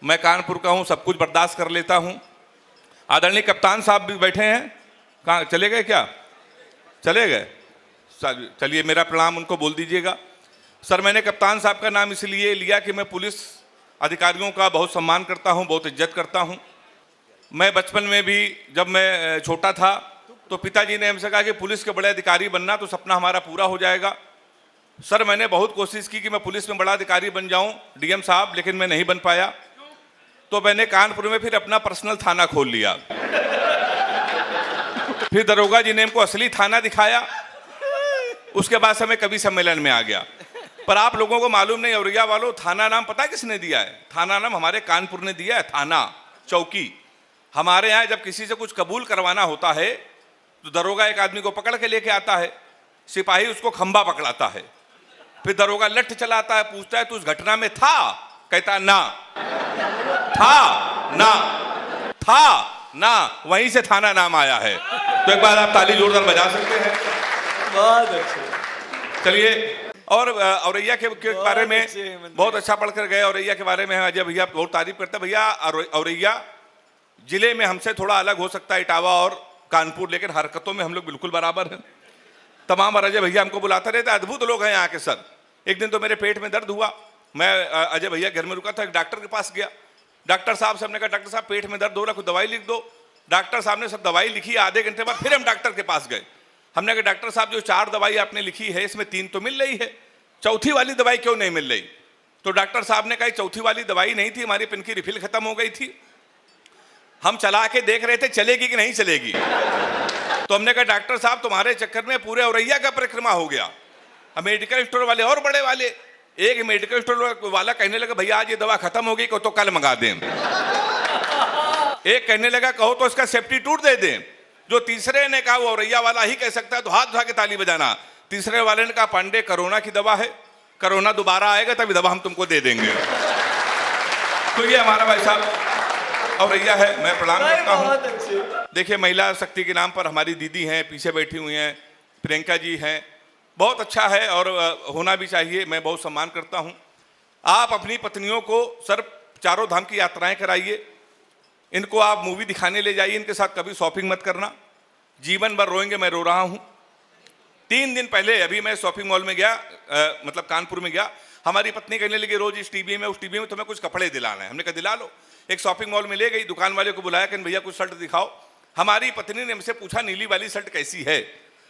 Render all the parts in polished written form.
मैं कानपुर का हूँ, सब कुछ बर्दाश्त कर लेता हूँ। आदरणीय कप्तान साहब भी बैठे हैं, कहाँ चले गए क्या? चले गए, चलिए मेरा प्रणाम उनको बोल दीजिएगा। सर, मैंने कप्तान साहब का नाम इसलिए लिया कि मैं पुलिस अधिकारियों का बहुत सम्मान करता हूँ, बहुत इज्जत करता हूँ। मैं बचपन में भी जब मैं छोटा था तो पिताजी ने हमसे कहा कि पुलिस के बड़े अधिकारी बनना तो सपना हमारा पूरा हो जाएगा। सर, मैंने बहुत कोशिश की कि मैं पुलिस में बड़ा अधिकारी बन जाऊं, डीएम साहब, लेकिन मैं नहीं बन पाया। तो मैंने कानपुर में फिर अपना पर्सनल थाना खोल लिया। फिर दरोगा जी ने हमको असली थाना दिखाया। उसके बाद से मैं कवि सम्मेलन में आ गया। पर आप लोगों को मालूम नहीं, औरैया वालों, थाना नाम पता है किसने दिया है? थाना नाम हमारे कानपुर ने दिया है। थाना, चौकी। हमारे यहाँ जब किसी से कुछ कबूल करवाना होता है तो दरोगा एक आदमी को पकड़ के लेके आता है, सिपाही उसको खंबा पकड़ाता है, फिर दरोगा लठ चलाता है, पूछता है तू उस घटना में था? कहता ना, था ना, था ना, वहीं से थाना नाम आया है। तो एक बार आप ताली जोरदार बजा सकते हैं। बहुत अच्छे। चलिए, और औरैया के बारे में बहुत अच्छा पढ़कर गए। औरैया के बारे में अजय भैया बहुत तारीफ करते हैं। भैया, औरैया जिले में हमसे थोड़ा अलग हो सकता है इटावा और कानपुर, लेकिन हरकतों में हम लोग बिल्कुल बराबर हैं। तमाम अजय भैया हमको बुलाते रहते, अद्भुत लोग हैं यहाँ के। सर, एक दिन तो मेरे पेट में दर्द हुआ, मैं अजय भैया घर में रुका था, एक डॉक्टर के पास गया। डॉक्टर साहब से हमने कहा डॉक्टर साहब पेट में दर्द हो रहा, कुछ दवाई लिख दो। डॉक्टर साहब ने सब दवाई लिखी। आधे घंटे बाद फिर हम डॉक्टर के पास गए। हमने कहा डॉक्टर साहब, जो 4 दवाई आपने लिखी है इसमें 3 तो मिल रही है, चौथी वाली दवाई क्यों नहीं मिल रही? तो डॉक्टर साहब ने कहा चौथी वाली दवाई नहीं थी, हमारी पेन की रिफिल खत्म हो गई थी। हम चला के देख रहे थे चलेगी कि नहीं चलेगी। तो हमने कहा डॉक्टर साहब, तुम्हारे चक्कर में पूरे औरैया का परिक्रमा हो गया। अब मेडिकल स्टोर वाले और बड़े वाले, एक मेडिकल स्टोर वाला कहने लगा भैया आज ये दवा खत्म हो गई, कहो तो कल मंगा दें। एक कहने लगा कहो तो इसका सब्स्टिट्यूट दे दें। जो तीसरे ने कहा वो औरैया वाला ही कह सकता है, तो हाथ उठा के ताली बजाना। तीसरे वाले ने कहा पांडे कोरोना की दवा है, कोरोना दोबारा आएगा तभी दवा हम तुमको दे देंगे। तो ये हमारा भाई साहब औरैया है, मैं प्रणाम करता हूँ। देखिए, महिला शक्ति के नाम पर हमारी दीदी हैं, पीछे बैठी हुई हैं, प्रियंका जी हैं, बहुत अच्छा है और होना भी चाहिए। मैं बहुत सम्मान करता हूँ। आप अपनी पत्नियों को सर चारों धाम की यात्राएं कराइए, इनको आप मूवी दिखाने ले जाइए, इनके साथ कभी शॉपिंग मत करना, जीवन भर रोएंगे। मैं रो रहा हूँ। 3 दिन पहले अभी मैं शॉपिंग मॉल में गया, मतलब कानपुर में गया। हमारी पत्नी कहने लगी रोज इस टीवी में उस टीवी में तुम्हें कुछ कपड़े दिलाना है। हमने कहा दिला लो। एक शॉपिंग मॉल में ले गई, दुकान वाले को बुलाया कि भैया कुछ शर्ट दिखाओ। हमारी पत्नी ने हमसे पूछा नीली वाली शर्ट कैसी है?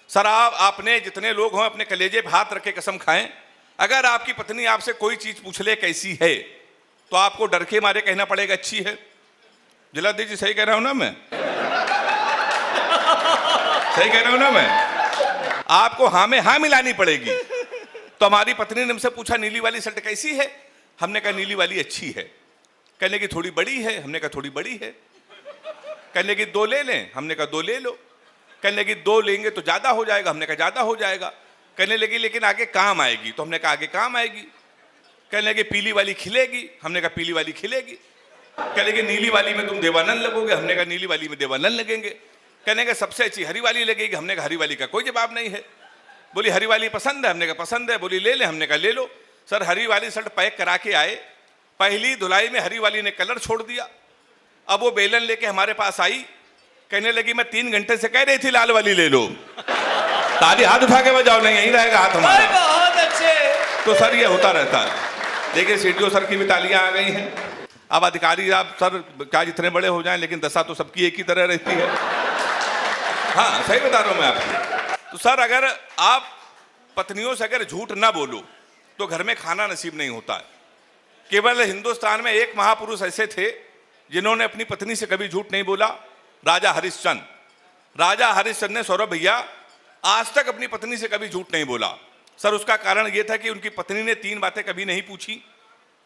सर, आपने जितने लोग हों अपने कलेजे पे हाथ रख के कसम खाएं, अगर आपकी पत्नी आपसे कोई चीज पूछ ले कैसी है तो आपको डर के मारे कहना पड़ेगा अच्छी है। जलादी जी, सही कह रहा हूं ना मैं? सही कह रहा हूं ना मैं? आपको हाँ में हाँ मिलानी पड़ेगी। तो हमारी पत्नी ने हमसे पूछा नीली वाली शर्ट कैसी है? हमने कहा नीली वाली अच्छी है। कहने की थोड़ी बड़ी है? हमने कहा थोड़ी बड़ी है। कहने की 2 ले लें? हमने कहा 2 ले लो। कहने की 2 लेंगे तो ज्यादा हो जाएगा? हमने कहा ज्यादा हो जाएगा। कहने लगी लेकिन आगे काम आएगी? तो हमने कहा आगे काम आएगी। कहने लगी पीली वाली खिलेगी? हमने कहा पीली वाली खिलेगी। कहने लगी नीली वाली में तुम देवानंद लगोगे? हमने कहा नीली वाली में देवानंद लगेंगे। कहने का सबसे अच्छी हरी वाली लगेगी? हमने कहा हरी वाली का कोई जवाब नहीं है। बोली हरी वाली पसंद है? हमने कहा पसंद है। बोली ले ले? हमने कहा ले लो। सर, हरी वाली शर्ट पैक करा के आए, पहली धुलाई में हरी वाली ने कलर छोड़ दिया। अब वो बेलन लेके हमारे पास आई, कहने लगी मैं 3 घंटे से कह रही थी लाल वाली ले लो। ताली हाथ उठा के बजाओ, नहीं यहीं रहेगा हाथ हमारा। बहुत अच्छे। तो सर ये होता रहता है। देखिए सीडीओ सर की भी तालियां आ गई हैं। अब अधिकारी आप सर क्या जितने बड़े हो जाएं, लेकिन दशा तो सबकी एक ही तरह रहती है। हाँ, सही बता रहा हूं मैं आपको। तो सर, अगर आप पत्नियों से अगर झूठ ना बोलो तो घर में खाना नसीब नहीं होता है। केवल हिंदुस्तान में एक महापुरुष ऐसे थे जिन्होंने अपनी पत्नी से कभी झूठ नहीं बोला, राजा हरिश्चंद्र। राजा हरिश्चंद्र ने, सौरभ भैया, आज तक अपनी पत्नी से कभी झूठ नहीं बोला। सर, उसका कारण यह था कि उनकी पत्नी ने 3 बातें कभी नहीं पूछी।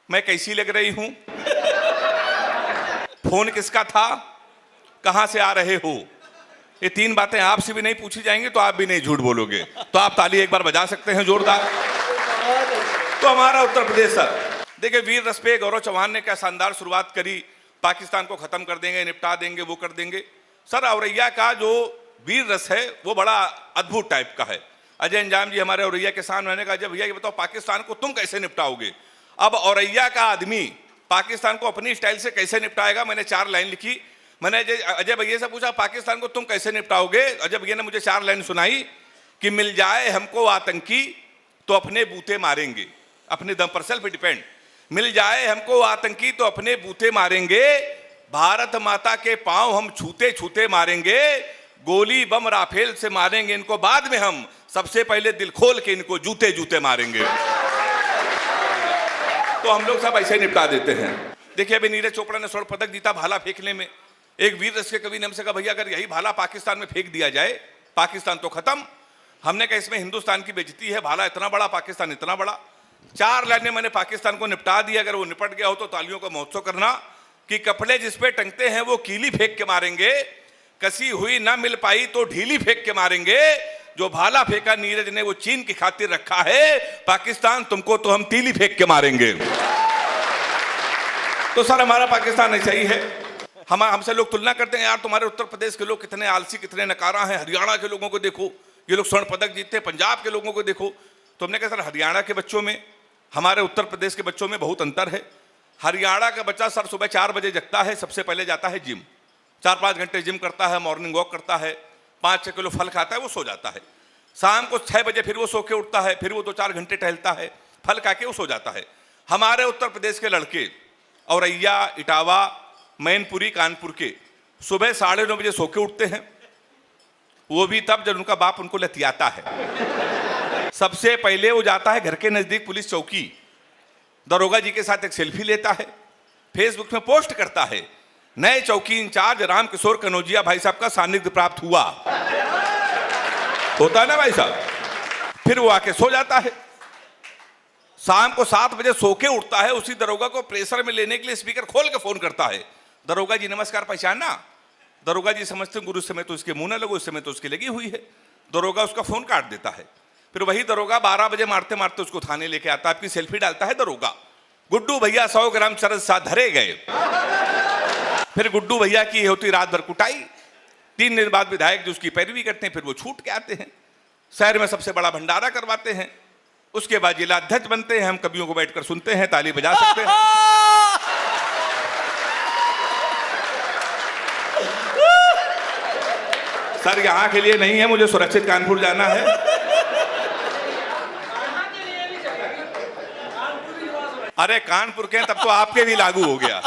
मैं कैसी लग रही हूं, फोन किसका था, कहां से आ रहे हो। ये 3 बातें आपसे भी नहीं पूछी जाएंगी तो आप भी नहीं झूठ बोलोगे। तो आप ताली एक बार बजा सकते हैं जोरदार। तो हमारा उत्तर प्रदेश सर, देखिए वीर रस पे गौरव चौहान ने क्या शानदार शुरुआत करी, पाकिस्तान को खत्म कर देंगे, निपटा देंगे, वो कर देंगे। सर, औरैया का जो वीर रस है वो बड़ा अद्भुत टाइप का है। अजय अंजाम जी हमारे औरैया के साथ, मैंने कहा भैया ये बताओ पाकिस्तान को तुम कैसे निपटाओगे। अब औरैया का आदमी पाकिस्तान को अपनी स्टाइल से कैसे निपटाएगा। मैंने 4 लाइन लिखी। मैंने अजय भैया से पूछा पाकिस्तान को तुम कैसे निपटाओगे। अजय भैया ने मुझे 4 लाइन सुनाई कि मिल जाए हमको आतंकी तो अपने बूते मारेंगे, अपने दम पर, सेल्फ डिपेंड। मिल जाए हमको आतंकी तो अपने बूते मारेंगे, भारत माता के पांव हम छूते छूते मारेंगे, गोली बम राफेल से मारेंगे इनको, बाद में हम सबसे पहले दिल खोल के इनको जूते जूते मारेंगे। तो हम लोग सब ऐसे निपटा देते हैं। देखिए अभी नीरज चोपड़ा ने स्वर्ण पदक जीता भाला फेंकने में। एक वीर रस के कवि ने हमसे कहा भैया अगर यही भाला पाकिस्तान में फेंक दिया जाए पाकिस्तान तो खत्म। हमने कहा इसमें हिंदुस्तान की बेइज्जती है, भाला इतना बड़ा, पाकिस्तान इतना बड़ा। 4 लाइनें मैंने पाकिस्तान को निपटा दिया। अगर वो निपट गया हो तो तालियों का महोत्सव करना कि कपड़े जिस पे टंगते हैं वो कीली फेंक के मारेंगे, कसी हुई ना मिल पाई तो ढीली फेंक के मारेंगे, जो भाला फेंका नीरज ने वो चीन की खातिर रखा है, पाकिस्तान तुमको तो हम तीली फेंक के मारेंगे। तो सर हमारा पाकिस्तान ऐसा ही है। हमसे लोग तुलना करते हैं यार तुम्हारे उत्तर प्रदेश के लोग कितने आलसी, कितने नकारा हैं, हरियाणा के लोगों को देखो ये लोग स्वर्ण पदक जीतते हैं, पंजाब के लोगों को देखो। तो हमने कहा सर हरियाणा के बच्चों में हमारे उत्तर प्रदेश के बच्चों में बहुत अंतर है। हरियाणा का बच्चा सर सुबह 4 बजे जगता है, सबसे पहले जाता है जिम, 4-5 घंटे जिम करता है, मॉर्निंग वॉक करता है, 5-6 किलो फल खाता है, वो सो जाता है। शाम को 6 बजे फिर वो सो के उठता है, फिर वो 2-4 घंटे टहलता है, फल खा के वो सो जाता है। हमारे उत्तर प्रदेश के लड़के औरैया, इटावा, मैनपुरी, कानपुर के सुबह 9:30 बजे सो के उठते हैं, वो भी तब जब उनका बाप उनको लतियाता है। सबसे पहले वो जाता है घर के नजदीक पुलिस चौकी, दरोगा जी के साथ एक सेल्फी लेता है, फेसबुक में पोस्ट करता है, नए चौकी इंचार्ज रामकिशोर कनौजिया भाई साहब का सानिध्य प्राप्त हुआ। होता है ना भाई साहब। फिर वो आके सो जाता है। शाम को 7 बजे सो के उठता है, उसी दरोगा को प्रेशर में लेने के लिए स्पीकर खोल के फोन करता है, दरोगा जी नमस्कार, पहचाना। दरोगा जी समझते हैं गुरु समय तो इसके मुंह न लगो, इस समय तो उसकी लगी हुई है। दरोगा उसका फोन काट देता है। फिर वही दरोगा 12 बजे मारते मारते उसको थाने लेके आता है, आपकी सेल्फी डालता है दरोगा, गुड्डू भैया 100 ग्राम चरस साथ धरे गए। फिर गुड्डू भैया की होती रात भर कुटाई। 3 दिन बाद विधायक जो उसकी पैरवी करते हैं, फिर वो छूट के आते हैं, शहर में सबसे बड़ा भंडारा करवाते हैं, उसके बाद जिला अध्यक्ष बनते हैं। हम कवियों को बैठकर सुनते हैं, ताली बजा सकते हैं। सर यहां के लिए नहीं है, मुझे सुरक्षित कानपुर जाना है। अरे कानपुर के तब तो आपके भी लागू हो गया।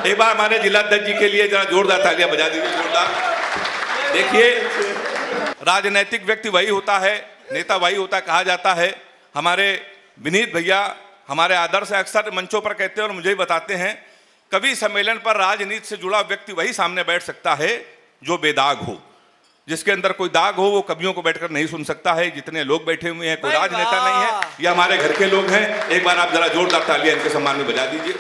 एक बार हमारे जिला अध्यक्ष जी के लिए जरा जोरदार तालियां बजा दीजिए, जोरदार। देखिए राजनैतिक व्यक्ति वही होता है, नेता वही होता है, कहा जाता है। हमारे विनीत भैया हमारे आदर्श अक्सर मंचों पर कहते हैं और मुझे ही बताते हैं, कवि सम्मेलन पर राजनीति से जुड़ा व्यक्ति वही सामने बैठ सकता है जो बेदाग हो। जिसके अंदर कोई दाग हो वो कवियों को बैठकर नहीं सुन सकता है। जितने लोग बैठे हुए हैं कोई राजनेता नहीं है, ये हमारे घर के लोग हैं। एक बार आप जरा जोरदार तालियां इनके सम्मान में बजा दीजिए।